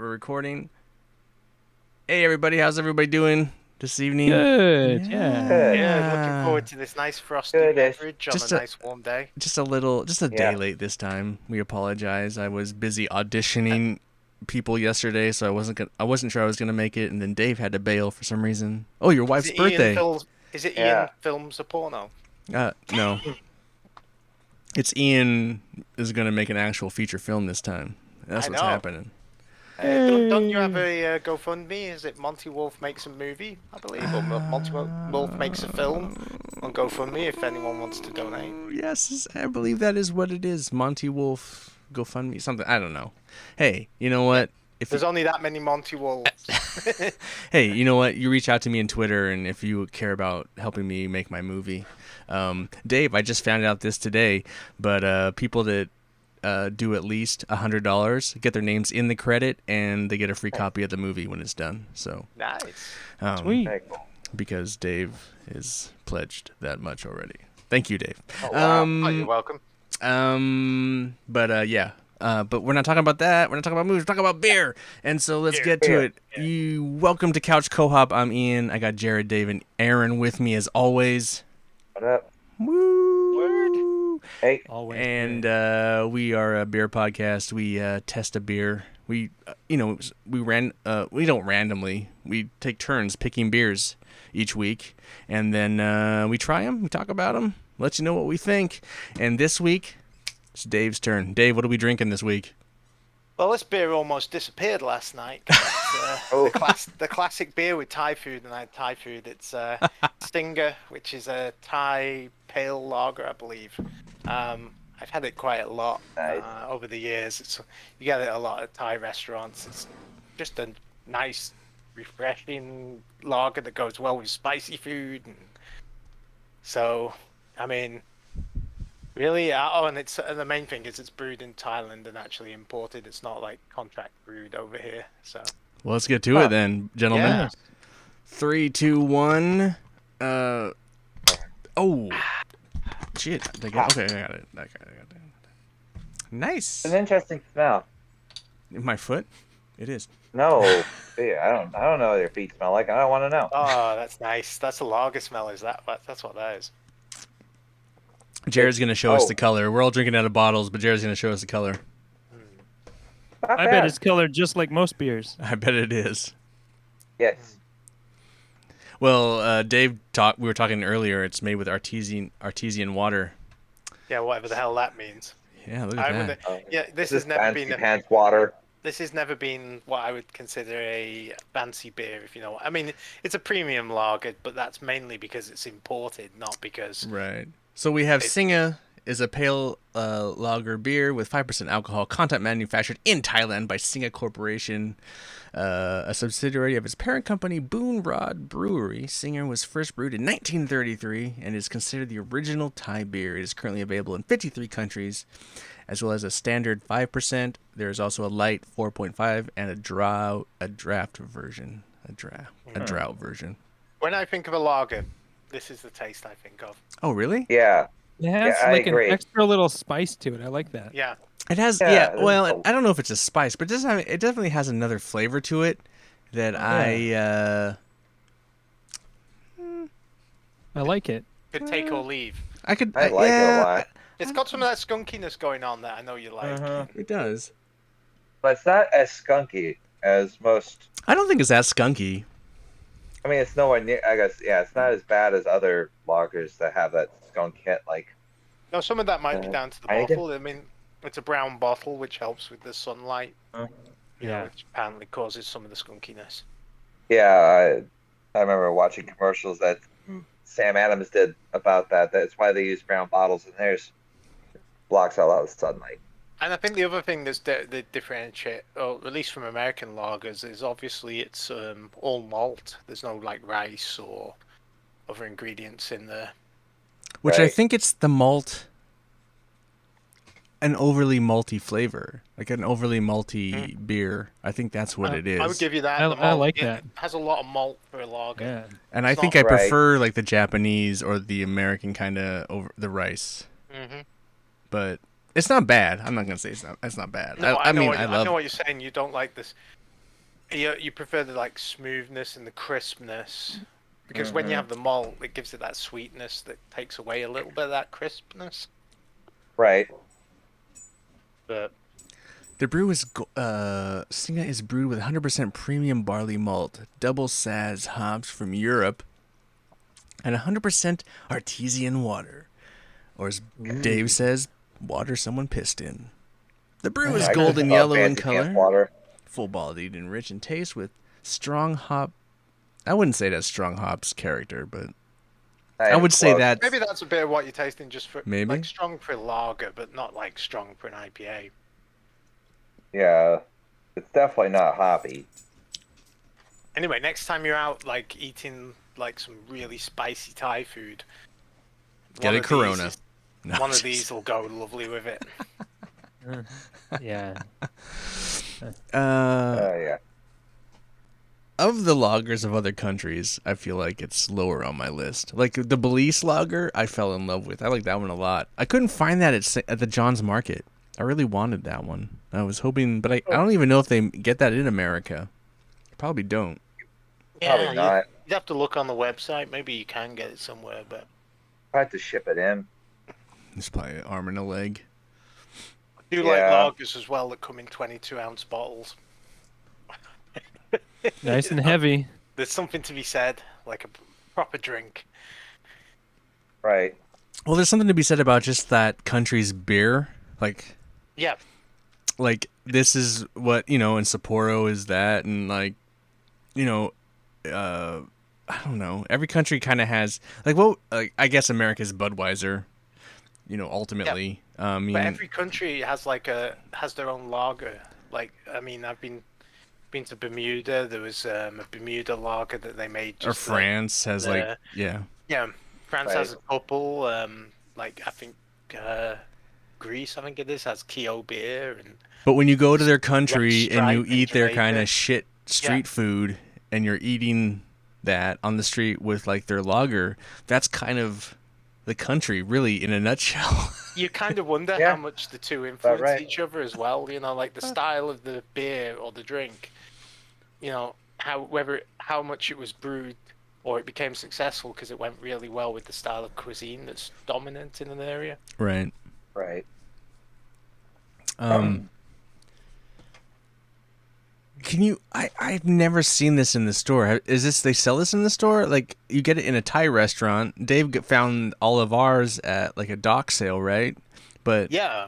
We're recording. Hey, everybody. How's everybody doing this evening? Good, yeah. Good. Yeah, looking forward to this nice frosty Good-ish. beverage on Just a a- nice warm day. Just a day Yeah. late this time. We apologize. I was busy auditioning people yesterday, so I wasn't sure I was gonna make it, and then Dave had to bail for some reason. Oh, your Is wife's it birthday. Is it Yeah. Ian films a porno? No. It's Ian is gonna make an actual feature film this time. That's I what's know. happening. Don't you have a GoFundMe? Is it Monty Wolf Makes a Movie, I believe, or Monty Wolf Makes a Film on GoFundMe if anyone wants to donate? Yes, I believe that is what it is. Monty Wolf GoFundMe, something. I don't know. Hey, you know what? There's only that many Monty Wolves. Hey, you know what? You reach out to me on Twitter, and if you care about helping me make my movie, Dave, I just found out this today, but people that do at least $100 get their names in the credit, and they get a free copy of the movie when it's done. So Nice. Sweet. Very cool. because Dave is pledged that much already. Thank you, Dave. Oh, wow. Oh, you're welcome. But we're not talking about that. We're not talking about movies. We're talking about beer. And so let's get to Beer. it. You welcome to Couch Co-op. I'm Ian. I got Jared, Dave, and Aaron with me as always. What up? Woo! Hey. Always. And we are a beer podcast. We test a beer. We we don't randomly. We take turns picking beers each week, and then we try them. We talk about them. Let you know what we think. And this week, it's Dave's turn. Dave, what are we drinking this week? Well, this beer almost disappeared last night. Oh. The classic beer with Thai food, and I had Thai food. It's Singha, which is a Thai pale lager, I believe. I've had it quite a lot Nice. over the years. You get it at a lot of Thai restaurants. It's just a nice, refreshing lager that goes well with spicy food. And so, I mean, really, and the main thing is it's brewed in Thailand and actually imported. It's not like contract brewed over here. So Well, let's get to it then, gentlemen. Yeah. 3, 2, 1. Oh, shit! Okay, I got it. I got it. Nice. It's an interesting smell. My foot. It is. No. Yeah, I don't know what your feet smell like. I don't want to know. oh, that's nice. That's a lager smell. Is that? That's what that is. Jared's gonna show us Oh. the color. We're all drinking out of bottles, but Jared's gonna show us the color. Not I bad. bet it's colored just like most beers. I bet it is. Yes. Well, Dave we were talking earlier. It's made with artesian water. Yeah, whatever the hell that means. Yeah, look I at would. that. Yeah, this is has never fancy been. pants water. This has never been what I would consider a fancy beer, if you know what I mean. It's a premium lager, but that's mainly because it's imported, not because. Right. So we have It- Singha is a pale lager beer with 5% alcohol, content manufactured in Thailand by Singha Corporation, a subsidiary of its parent company Boon Rod Brewery. Singha was first brewed in 1933 and is considered the original Thai beer. It is currently available in 53 countries, as well as a standard 5%. There is also a light 4.5 and a draft version, a drought version. When I think of a lager, this is the taste I think of. Oh, really? Yeah. It has Yeah, I like an agree. extra little spice to it. I like that. Yeah. It has, Yeah, yeah. there's Well, a- I don't know if it's a spice, but it definitely has another flavor to it that I like it. Could take or leave. I could. I like it a yeah, lot. It's got some of that skunkiness going on that I know you like. It does. But it's not as skunky as most. I don't think it's that skunky. I mean, it's nowhere near. I guess, yeah, it's not as bad as other lagers that have that skunk hit. Like, No, some of that might be down to the I get- bottle. I mean, it's a brown bottle, which helps with the sunlight. You know, Yeah. which apparently causes some of the skunkiness. yeah, I remember watching commercials that Sam Adams did about that. That's why they use brown bottles in theirs. Blocks out a lot of sunlight. And I think the other thing that's that differentiate, or at least from American lagers, is obviously it's all malt. There's no like rice or other ingredients in there. Which I Right. think it's the malt, an overly malty flavor, like an overly malty beer. I think that's what it is. I would give you that. I- the I malt, like it that. has a lot of malt for a lager. Yeah. And I it's think not- I Right. prefer like the Japanese or the American kind of over the rice. Mm-hmm. But it's not bad. I'm not gonna say it's not bad. No, I mean, what, I I love. know what you're saying. You don't like this. You prefer the like smoothness and the crispness, because when you have the malt, it gives it that sweetness that takes away a little bit of that crispness. Right. But The brew is Singha is brewed with 100% premium barley malt, double Saz hops from Europe, and 100% artesian water, or as Dave says, water someone pissed in. The brew is I golden just yellow thought in fancy pants color, Water. full-bodied and rich in taste, with strong hop. I wouldn't say that's strong hops character, but I would say Close. that maybe that's a bit of what you're tasting, just for Maybe. like strong for lager, but not like strong for an IPA. Yeah, it's definitely not hoppy. Anyway, next time you're out like eating like some really spicy Thai food, get one a of these Corona. is- No, one of just- these will go lovely with it. Yeah. Yeah. Of the lagers of other countries, I feel like it's lower on my list. Like the Belize lager, I fell in love with. I like that one a lot. I couldn't find that at the John's Market. I really wanted that one. I was hoping, but I don't even know if they get that in America. Probably don't. Probably not. You'd have to look on the website. Maybe you can get it somewhere, but I have to ship it in. It's probably an arm and a leg. I do Yeah. like lagers as well that come in 22-ounce bottles. Nice and heavy. There's something to be said, like a proper drink. Right. Well, there's something to be said about just that country's beer. Yeah, Like this is what, in Sapporo is that, and like, I don't know. Every country kind of has I guess America's Budweiser, ultimately. I mean, but every country has has their own lager. Like, I mean, I've been to Bermuda. There was a Bermuda lager that they made. or France has the- yeah. France has a couple. I think Greece, I think it is, has Keo beer, and But when you go to their country Red and you Stripe in eat their Jamaica. kind of shit street food, and you're eating that on the street with like their lager, that's kind of the country, really, in a nutshell. you kind of wonder Yeah. how much the two influence right. each other as well. Like the style of the beer or the drink. How much it was brewed or it became successful because it went really well with the style of cuisine that's dominant in an area. Right. Right. Can you? I've never seen this in the store. They sell this in the store? Like you get it in a Thai restaurant. Dave found all of ours at like a dock sale, right? But Yeah.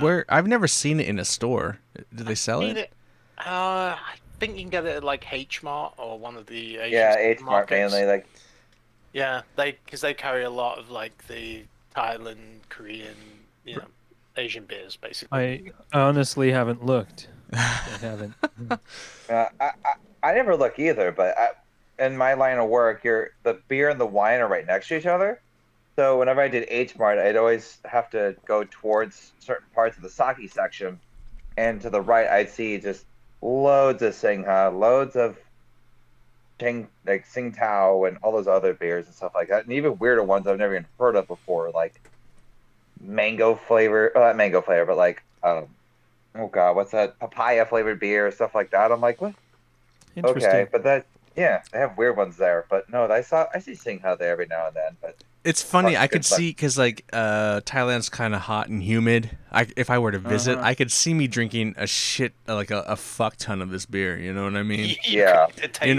where I've never seen it in a store. Do they sell it? I think you can get it at like H Mart or one of the Asian Yeah, H Mart supermarkets. mainly. Yeah, because they carry a lot of like the Thailand, Korean, Asian beers basically. I honestly haven't looked. I haven't. I never look either, but in my line of work, the beer and the wine are right next to each other. So whenever I did H Mart, I'd always have to go towards certain parts of the sake section, and to the right, I'd see just loads of Singha, loads of Tsingtao, and all those other beers and stuff like that, and even weirder ones I've never even heard of before, like mango flavor, not mango flavor, but like oh god, what's that? Papaya flavored beer, stuff like that. I'm like, what? Interesting. Okay, but they have weird ones there. But no, I see Singha there every now and then. But It's funny. Fuck, I could good luck. see because Thailand's kind of hot and humid. If I were to visit, I could see me drinking a fuck ton of this beer. You know what I mean? Yeah.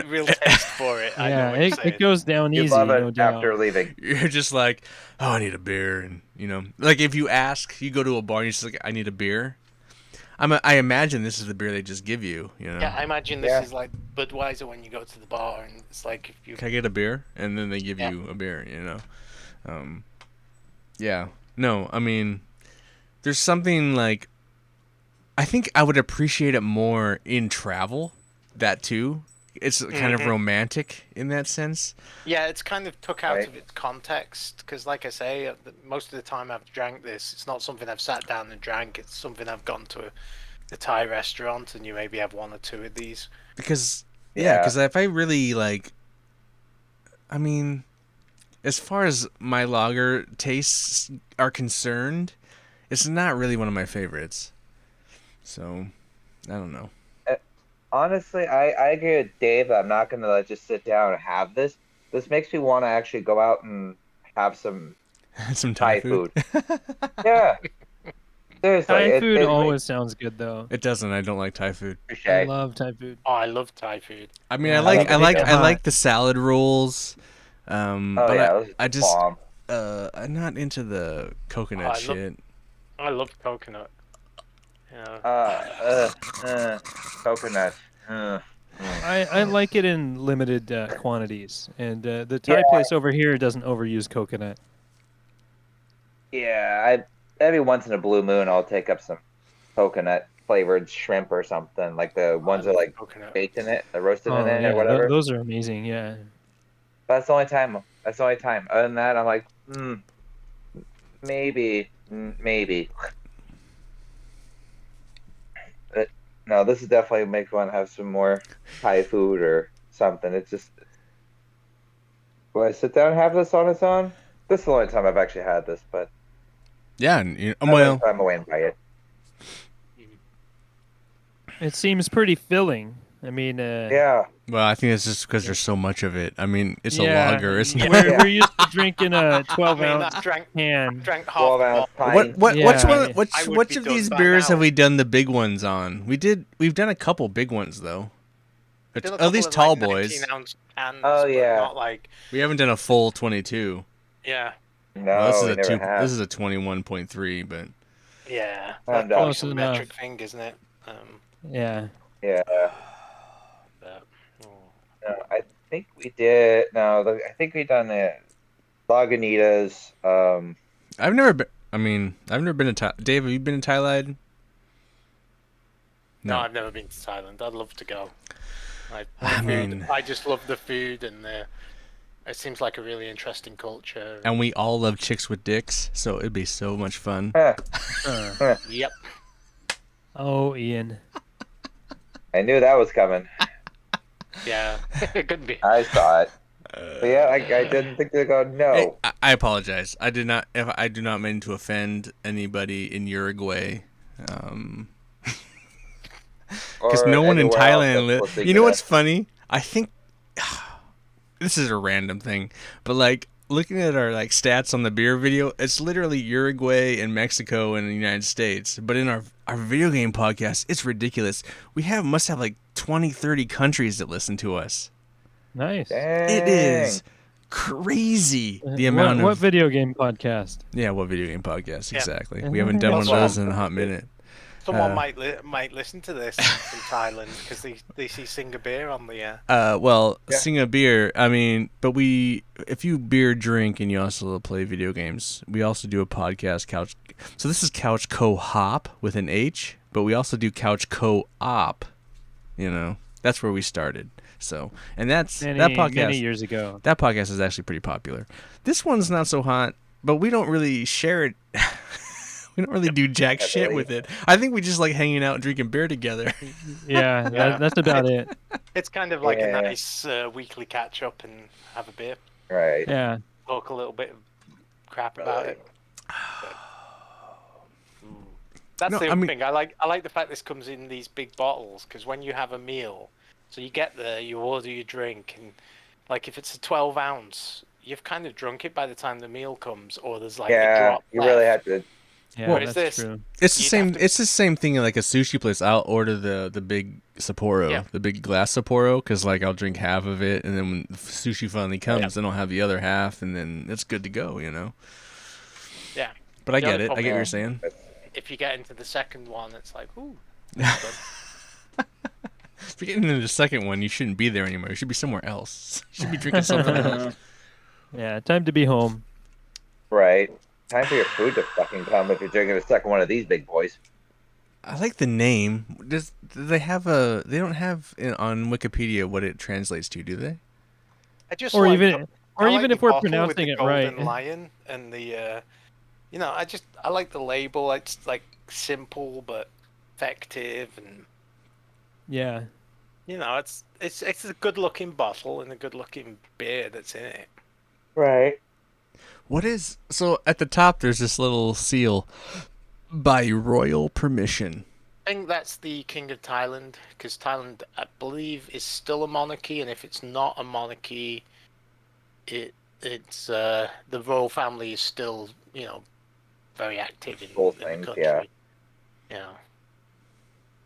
Real taste for it. I know Yeah, what you're it saying. goes down you easy, love no it doubt. after leaving. You're just like, oh, I need a beer, and like if you ask, you go to a bar and you're just like, I need a beer. I imagine this is the beer they just give you. Yeah, I imagine this Yeah. is like Budweiser when you go to the bar, and it's like if you. Can I get a beer? And then they give Yeah. you a beer. Yeah. No, I mean, there's something like, I think I would appreciate it more in travel. That too. It's kind of romantic in that sense. Yeah, it's kind of took out Right. of its context because, like I say, most of the time I've drank this, it's not something I've sat down and drank. It's something I've gone to a Thai restaurant and you maybe have one or two of these. Because Yeah. because if I really I mean, as far as my lager tastes are concerned, it's not really one of my favorites. So, I don't know. honestly, I agree with Dave. I'm not gonna just sit down and have this. This makes me want to actually go out and have some Some Thai Thai food. food. Yeah, seriously, Thai food it always sounds good though. It doesn't. I don't like Thai food. touche. I love Thai food. Oh, I love Thai food. I mean, Yeah, I love it. I like the salad rolls. Oh But yeah, those are I the just bomb. I'm not into the coconut I love- shit. I love coconut. Yeah. Coconut. Uh, I like it in limited quantities, and the Thai Yeah. place over here doesn't overuse coconut. yeah, every once in a blue moon, I'll take up some coconut flavored shrimp or something, like the ones that are like coconut. baked in it, the roasted Oh in it, yeah, or whatever. those are amazing. Yeah. That's the only time. That's the only time. Other than that, I'm like, maybe, maybe. But, no, this is definitely make one have some more Thai food or something. It's just, will I sit down and have this on its own? This is the only time I've actually had this, but Yeah, and, well, I'm away and buy it. It seems pretty filling. I mean, Yeah, well, I think it's just because there's so much of it. I mean, it's yeah, a lager. It's we're, not. Yeah. we're used to drinking a 12 I mean, ounce I drank can. half 12 the ounce bottle. pint. Which Yeah. one? I would Which be of done these by beers now. have we done the big ones on? We've done a couple big ones though. Still a At couple least of, tall like, boys. 19-ounce cans, Oh, but yeah. not like We haven't done a full 22. yeah, No, Well, this is we a never two. have. This is a 21.3, but yeah. I'm That's done. almost Close a enough. metric thing, isn't it? Yeah. Yeah, But, oh. no, I think we did. No, I think we done it. Lagunitas. I've never been. I mean, I've never been to Thailand. Dave, have you been to Thailand? No, I've never been to Thailand. I'd love to go. I mean- I just love the food, and it seems like a really interesting culture. And we all love chicks with dicks, so it'd be so much fun. Yep. Oh, Ian. I knew that was coming. Yeah. It could be. I saw it. But yeah, I didn't think they'd go, no. Hey, I apologize. I did not. If I do not mean to offend anybody in Uruguay. Because Or no one in anywhere else Thailand that's lives. listening You to know what's this. funny? I think this is a random thing, but like looking at our like stats on the beer video, it's literally Uruguay and Mexico and the United States. But in our video game podcast, it's ridiculous. We must have like 20, 30 countries that listen to us. Nice. Dang. It is crazy the amount what of video game podcast? yeah. What video game podcast Yeah. exactly? We haven't done one of those in a hot minute. Someone might listen to this from Thailand because they see Singha beer on the. Well, Yeah. Singha beer. I mean, but if you beer drink and you also play video games, we also do a podcast couch. So this is Couch Co-hop with an H, but we also do Couch Co-op. You know, that's where we started. So, and that podcast many years ago. That podcast is actually pretty popular. This one's not so hot, but we don't really share it. We don't really do jack shit with it. I think we just like hanging out and drinking beer together. Yeah, Yeah. that's about it. It's kind of like Yeah. a nice weekly catch up and have a beer, Right. Yeah. talk a little bit of crap about it. That's No, the I other mean- thing. I like the fact this comes in these big bottles because when you have a meal, so you get there, you order your drink, and like if it's a 12 ounce, you've kind of drunk it by the time the meal comes, or there's like a Yeah, drop you left. really have to. Yeah, What is that's this? true. It's the You'd same. have to- It's the same thing in like a sushi place. I'll order the big Sapporo, Yeah. the big glass Sapporo, because like I'll drink half of it, and then when the sushi finally comes, then I'll have the other half, and then it's good to go. You know. Yeah. But I The get other it. I get what you're problem- saying. If you get into the second one, it's like, ooh. If you're getting into the second one, you shouldn't be there anymore. You should be somewhere else. You should be drinking something else. Yeah, time to be home. Right. Time for your food to fucking come if you're drinking a second one of these big boys. I like the name. Do they have a? They don't have on Wikipedia what it translates to, do they? I just Or like even the- or I like even the if we're bottle with pronouncing the it golden right. lion and the, I like the label. It's like simple but effective, and Yeah. it's a good looking bottle and a good looking beer that's in it. Right. What is so at the top? There's this little seal by royal permission. think that's the King of Thailand, because Thailand, I believe, is still a monarchy, and if it's not a monarchy, it's the royal family is still, very active in Cool the things, country. yeah. Yeah.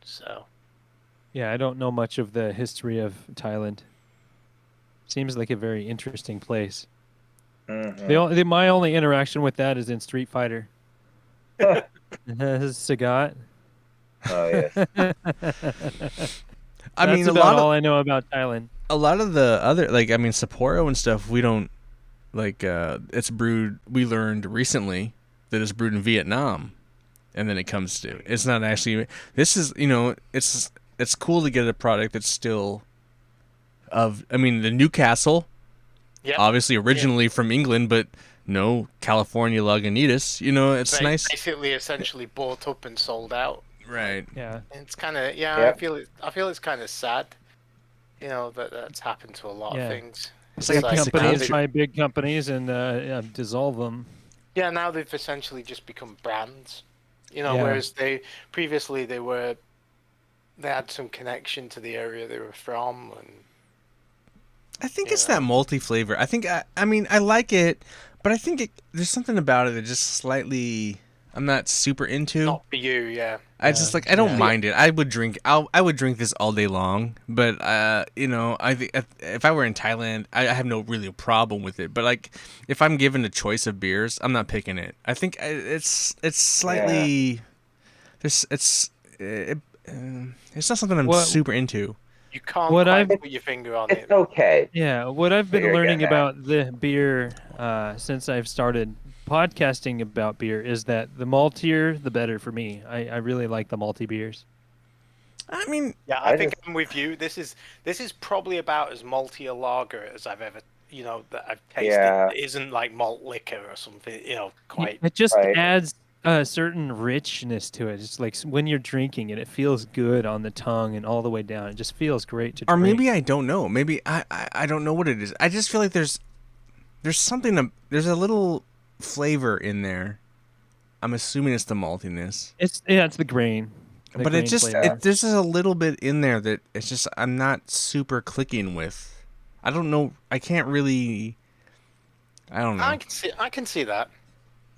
So. Yeah, I don't know much of the history of Thailand. Seems like a very interesting place. Mhm. My only interaction with that is in Street Fighter. Sagat. Oh yes. I mean, That's about all I know about Thailand. a lot of the other, like, I mean, Sapporo and stuff, we don't, like, it's brewed, we learned recently that it's brewed in Vietnam, and then it comes to, it's not actually, this is, it's cool to get a product that's still I mean, the Newcastle, Yep. obviously originally from England, but no California Lagunitas, it's nice. Basically, essentially bought up and sold out. Right. Yeah. It's kind of Yep. I feel it's kind of sad, that's happened to a lot of things. It's Big like a piece of companies culture. buy big companies and dissolve them. Yeah, now they've essentially just become brands. Yeah. Whereas they had some connection to the area they were from, and I think it's that multi flavor. I think I mean I like it, but I think there's something about it that just slightly I'm not super into. not for you, yeah. I just like I don't mind it. I would drink this all day long, but I think if I were in Thailand, I have no really problem with it. But like if I'm given a choice of beers, I'm not picking it. I think it's slightly it's not something I'm super into. You can't What quite I've- put your finger on it. It's okay. Yeah, what I've been You're learning getting at. about the beer since I've started podcasting about beer is that the maltier, the better for me. I really like the malty beers. I mean, Yeah, I think I'm with you. This is probably about as malty a lager as I've ever, that I've tasted. Yeah. It isn't like malt liquor or something, quite. It just Right. adds a certain richness to it. It's like when you're drinking it, it feels good on the tongue and all the way down. It just feels great to or drink. maybe I don't know. Maybe I don't know what it is. I just feel like there's something there's a little flavor in there. I'm assuming it's the maltiness. It's the grain. The But grain it just flavor. there's just a little bit in there that it's just I'm not super clicking with. I don't know. I can't really. I don't know. I can see that.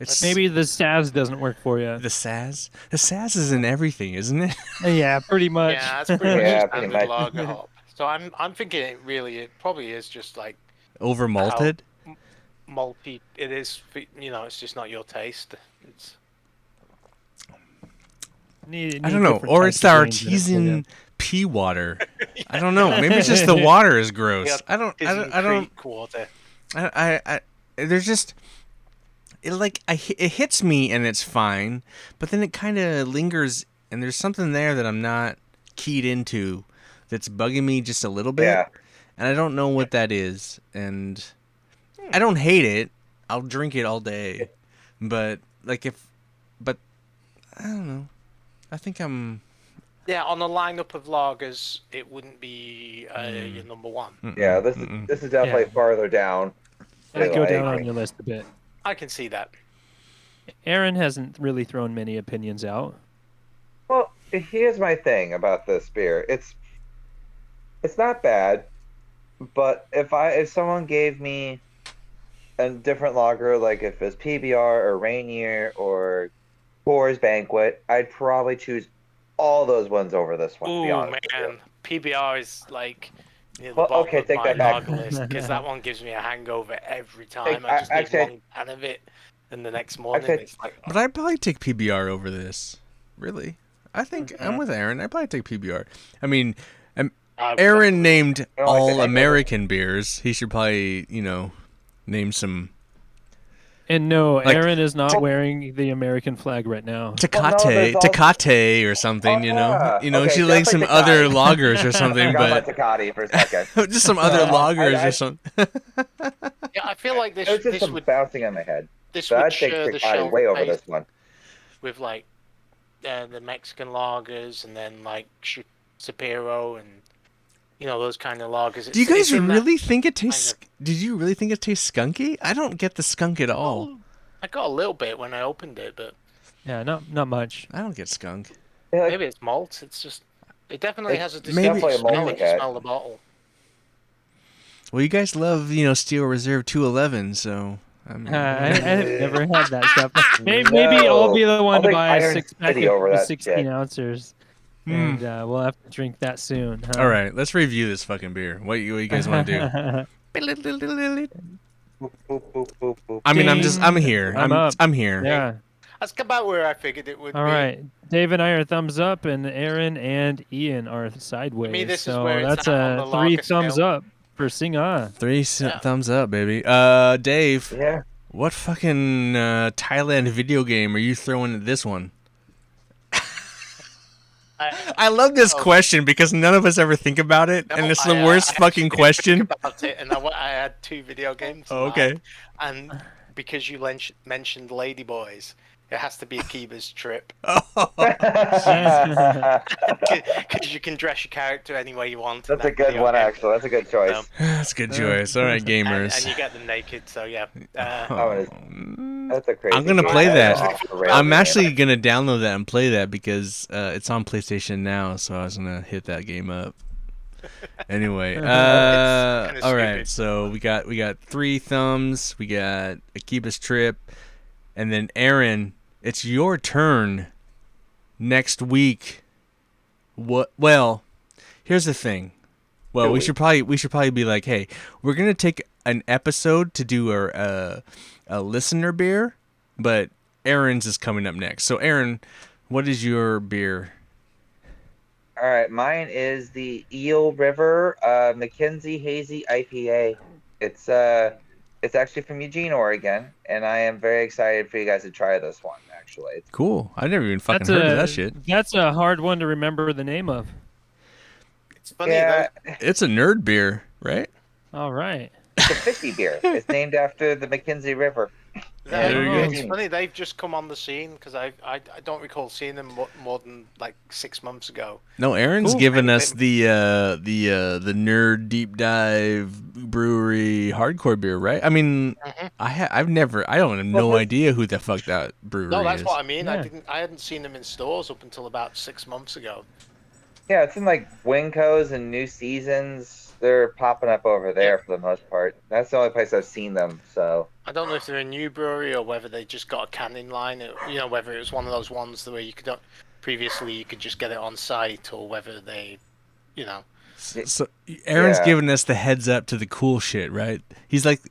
It's Maybe the Saz doesn't work for you. the Saz. The Saz is in everything, isn't it? Yeah, pretty much. Yeah, that's pretty much Yeah, a pretty standard much. lager hop. So I'm thinking it probably is just like Over malted. malty. It is, it's just not your taste. It's Need I don't know. different Or types it's the of grains in it for you. artesian pea water. I don't know. Maybe it's just the water is gross. Yeah, I don't. Creek water. There's just it hits me and it's fine, but then it kind of lingers and there's something there that I'm not keyed into that's bugging me just a little bit. Yeah. And I don't know what that is, and I don't hate it. I'll drink it all day, but I don't know. I think I'm. Yeah, on a lineup of lagers, it wouldn't be your number one. Yeah, this is definitely farther down. Let's too, go I down on agree. your list a bit. I can see that. Aaron hasn't really thrown many opinions out. Well, here's my thing about this beer. It's not bad, but if someone gave me a different lager, like if it's PBR or Rainier or Coors Banquet, I'd probably choose all those ones over this one. To be Oh honest with you. man, PBR is like near the Well, bottom okay, of take my that back. lager list because that one gives me a hangover every time. I- I just need actually- one can of it, and the next morning Actually- it's like, But I'd probably take PBR over this. Really, I think I'm with Aaron. I'd probably take PBR. I mean, Aaron named I don't like the all hangover. American beers. He should probably name some And no, Like- Aaron is not wearing the American flag right now. Tecate, there's Tecate or something. Oh, yeah. He Okay, should like some definitely other Tecate. lagers or something, Forgot but about Tecate for a second. just some other lagers I- or something. yeah, I feel like It was just this some would bouncing in my head. this But would I'd take share the Tecate shelf way over space this one. with like the Mexican lagers and then like Sapiro and those kind of lagers. Do you It's guys in that really think it kind tastes? Did you really think it tastes skunky? I don't get the skunk at all. I got a little bit when I opened it, but Yeah, not much. I don't get skunk. like, Maybe it's malt. It's just. It definitely has a maybe- distinct definitely a smell malty if you head. smell the bottle. Well, you guys love, Steel Reserve 211, so I've never had that stuff. Maybe I'll be the one I'll to take buy a Iron 6-pack City of over the that 16 shit. ounces, and we'll have to drink that soon. Huh? All right, let's review this fucking beer. What you guys want to do? Boop, boop, boop, boop, boop. I mean, I'm Ding. here. I'm up. I'm here. Yeah. That's about where I figured it would All be. right. Dave and I are thumbs up, and Aaron and Ian are sideways. this is so where it's that's at on the 3 lager thumbs scale. up for Singha. 3 thumbs up, baby. Dave, Yeah. what fucking Thailand video game are you throwing at this one? I love this question because none of us ever think about it, and it's the worst I fucking actually question. didn't think about it, and I had 2 video games. Oh, okay. And because you mentioned Ladyboys, it has to be Akibas Trip. Because you can dress your character any way you want. in That's a that good video one, game. actually. That's a good choice. That's a good choice. All right, gamers. And you get them naked, so yeah. That's a crazy I'm gonna game. play That's that. off the rails, I'm man. actually gonna download that and play that because it's on PlayStation now, so I was gonna hit that game up. Anyway, kinda all right. stupid. So we got 3 thumbs. We got Akibas Trip, and then Aaron, it's your turn next week. What? Well, here's the thing. Well, we should probably be like, hey, we're gonna take an episode to do our a listener beer, but Aaron's is coming up next. So Aaron, what is your beer? All right, mine is the Eel River Mackenzie Hazy IPA. It's actually from Eugene, Oregon, and I am very excited for you guys to try this one. Actually, Cool. I never even fucking heard of that shit. That's a hard one to remember the name of. It's funny, yeah, It's a nerd beer, right? All right. it's a fishy beer. It's named after the Mackenzie River. There you go. It's funny they've just come on the scene because I don't recall seeing them more than like 6 months ago. No, Aaron's Cool. given us the nerd deep dive brewery hardcore beer, right? I mean, I have no idea who the fuck that brewery No, that's is. what I mean. Yeah. I hadn't seen them in stores up until about 6 months ago. Yeah, it's in like Wincos and New Seasons. They're popping up over there for the most part. That's the only place I've seen them. So I don't know if they're a new brewery or whether they just got a canning line. Whether it was one of those ones where you could previously you could just get it on site, or whether they, So Aaron's Yeah. giving us the heads up to the cool shit, right?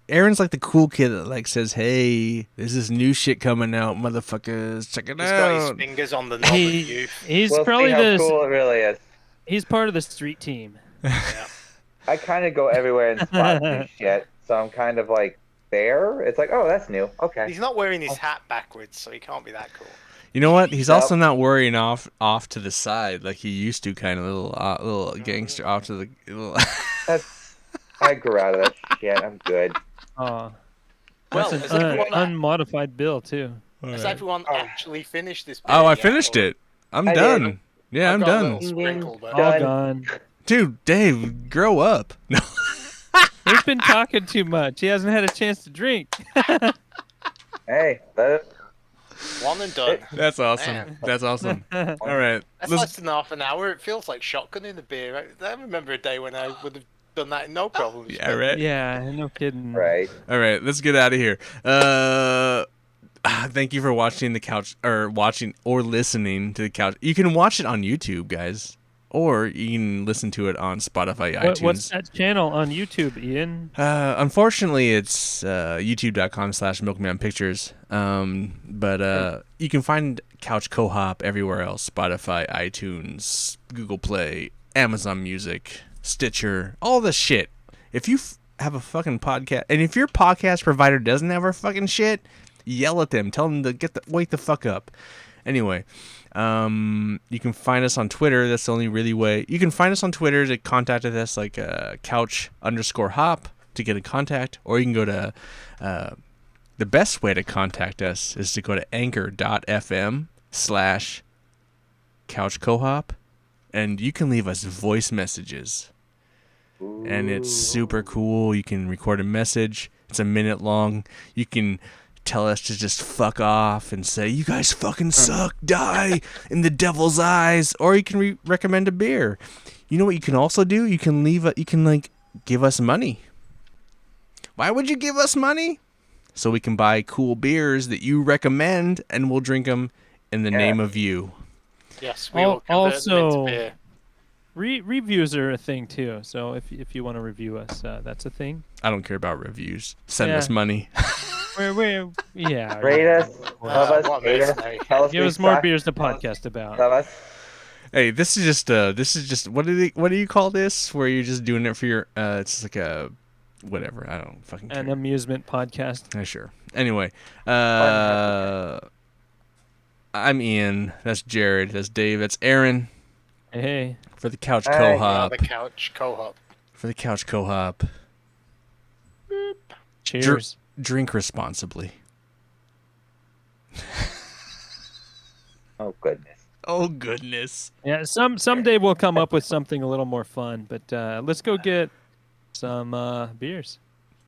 Aaron's like the cool kid that like says, "Hey, there's this new shit coming out, motherfuckers. Check it he's got his out." fingers on the knob of youth. He's we'll probably see how cool it really is. He's part of the street team. Yeah. I kind of go everywhere and spot new shit, so I'm kind of like there. It's like, oh, that's new. Okay. He's not wearing his hat backwards, so he can't be that cool. You know what? He's Yep. also not worrying off to the side like he used to, kind of little gangster off to the little. That's. I grew out of that shit. I'm good. Oh, Well, that's has an everyone, unmodified bill too. has everyone actually finished this? Oh, beer I yet, finished or- it. I'm I done. did. Yeah, I've I'm got a done. little sprinkle, but All Done. gone. Dude, Dave, grow up. No. He's been talking too much. He hasn't had a chance to drink. Hey, that, one and done. That's awesome. Man. That's awesome. All right. That's Let's- less than half an hour. It feels like shotgun in the beer. I remember a day when I would have done that no problem. Yeah, right. Yeah, no kidding. right. All right, let's get out of here. Thank you for watching the couch, or watching or listening to the couch. You can watch it on YouTube, guys, or you can listen to it on Spotify, iTunes. What's that channel on YouTube, Ian? Unfortunately, it's youtube.com/milkmanpictures. But you can find Couch Co-op everywhere else: Spotify, iTunes, Google Play, Amazon Music, Stitcher, all this shit. If you have a fucking podcast, and if your podcast provider doesn't have our fucking shit, yell at them. Tell them to wake the fuck up. Anyway, you can find us on Twitter. That's the only really way. You can find us on Twitter to contact us, like couch_hop to get in contact, or you can go to the best way to contact us is to go to anchor.fm/couchcohop, and you can leave us voice messages. And it's super cool. You can record a message. It's a minute long. You can tell us to just fuck off and say, you guys fucking suck, die in the devil's eyes. Or you can recommend a beer. You know what you can also do? You can give us money. Why would you give us money? So we can buy cool beers that you recommend, and we'll drink them in the name of you. Yes, we will convert them into beer. Reviews are a thing too. So if you want to review us, that's a thing. I don't care about reviews. Send us money. Yeah. Rate us, love us, hate us, tell us give us more beers to podcast about. Love us. Hey, this is just what do you call this? Where you're just doing it for your it's like a whatever. I don't fucking care. An amusement podcast. Sure. Anyway, I'm Ian. That's Jared. That's Dave. That's Aaron. Hey. For the couch co-hop. The couch co-hop. For the couch co-hop. Cheers. Drink responsibly. Oh goodness. Oh goodness. Yeah, someday we'll come up with something a little more fun, but let's go get some beers.